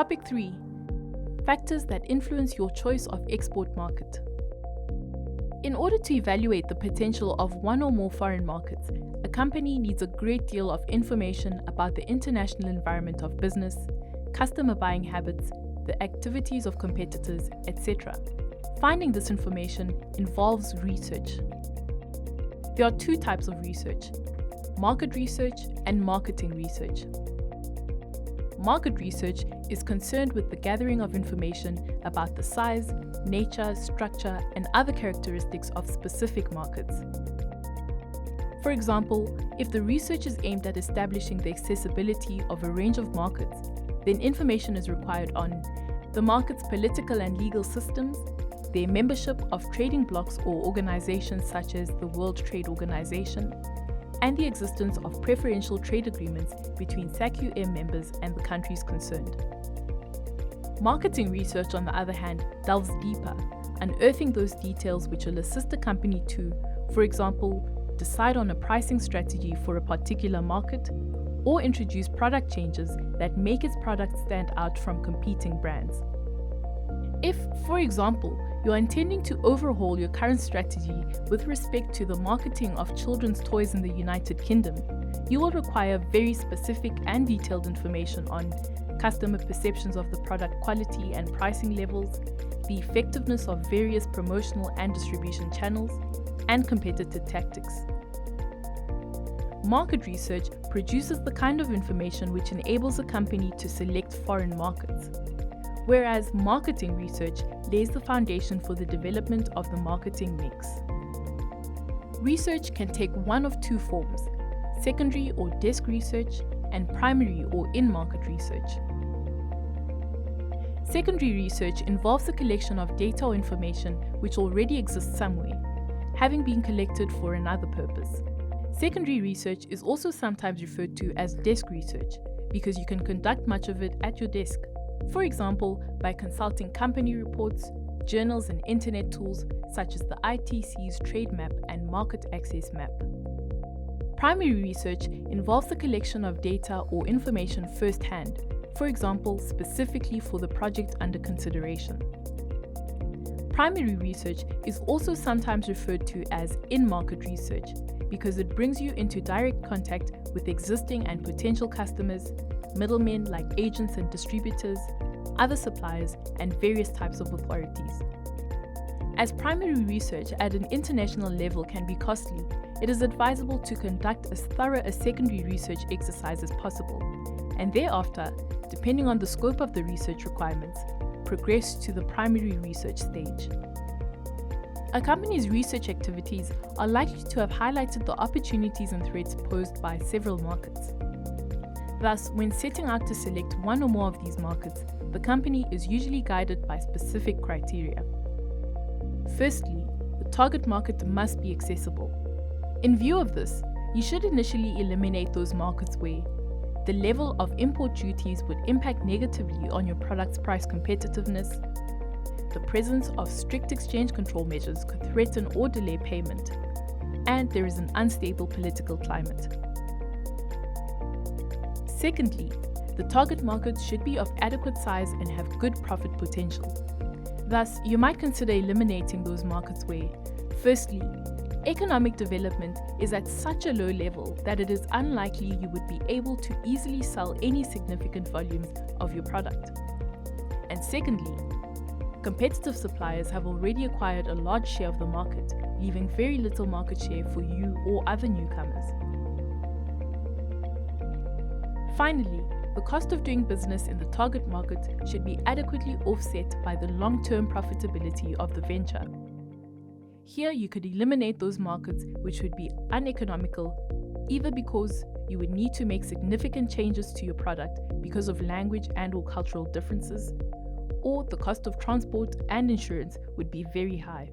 Topic 3. Factors that influence your choice of export market. In order to evaluate the potential of one or more foreign markets, a company needs a great deal of information about the international environment of business, customer buying habits, the activities of competitors, etc. Finding this information involves research. There are two types of research: market research and marketing research. Market research is concerned with the gathering of information about the size, nature, structure, and other characteristics of specific markets. For example, if the research is aimed at establishing the accessibility of a range of markets, then information is required on the market's political and legal systems, their membership of trading blocs or organizations such as the World Trade Organization, and the existence of preferential trade agreements between SACUM members and the countries concerned. Marketing research, on the other hand, delves deeper, unearthing those details which will assist a company to, for example, decide on a pricing strategy for a particular market, or introduce product changes that make its product stand out from competing brands. If, for example, you are intending to overhaul your current strategy with respect to the marketing of children's toys in the United Kingdom, you will require very specific and detailed information on customer perceptions of the product quality and pricing levels, the effectiveness of various promotional and distribution channels, and competitive tactics. Market research produces the kind of information which enables a company to select foreign markets, whereas marketing research lays the foundation for the development of the marketing mix. Research can take one of two forms: secondary or desk research and primary or in-market research. Secondary research involves the collection of data or information which already exists somewhere, having been collected for another purpose. Secondary research is also sometimes referred to as desk research because you can conduct much of it at your desk. For example, by consulting company reports, journals and internet tools such as the ITC's Trade Map and Market Access Map. Primary research involves the collection of data or information firsthand, for example, specifically for the project under consideration. Primary research is also sometimes referred to as in-market research because it brings you into direct contact with existing and potential customers, middlemen like agents and distributors, other suppliers, and various types of authorities. As primary research at an international level can be costly, it is advisable to conduct as thorough a secondary research exercise as possible, and thereafter, depending on the scope of the research requirements, progress to the primary research stage. A company's research activities are likely to have highlighted the opportunities and threats posed by several markets. Thus, when setting out to select one or more of these markets, the company is usually guided by specific criteria. Firstly, the target market must be accessible. In view of this, you should initially eliminate those markets where the level of import duties would impact negatively on your product's price competitiveness, the presence of strict exchange control measures could threaten or delay payment, and there is an unstable political climate. Secondly, the target market should be of adequate size and have good profit potential. Thus, you might consider eliminating those markets where, firstly, economic development is at such a low level that it is unlikely you would be able to easily sell any significant volumes of your product. And secondly, competitive suppliers have already acquired a large share of the market, leaving very little market share for you or other newcomers. Finally, the cost of doing business in the target market should be adequately offset by the long-term profitability of the venture. Here you could eliminate those markets which would be uneconomical, either because you would need to make significant changes to your product because of language and/or cultural differences, or the cost of transport and insurance would be very high.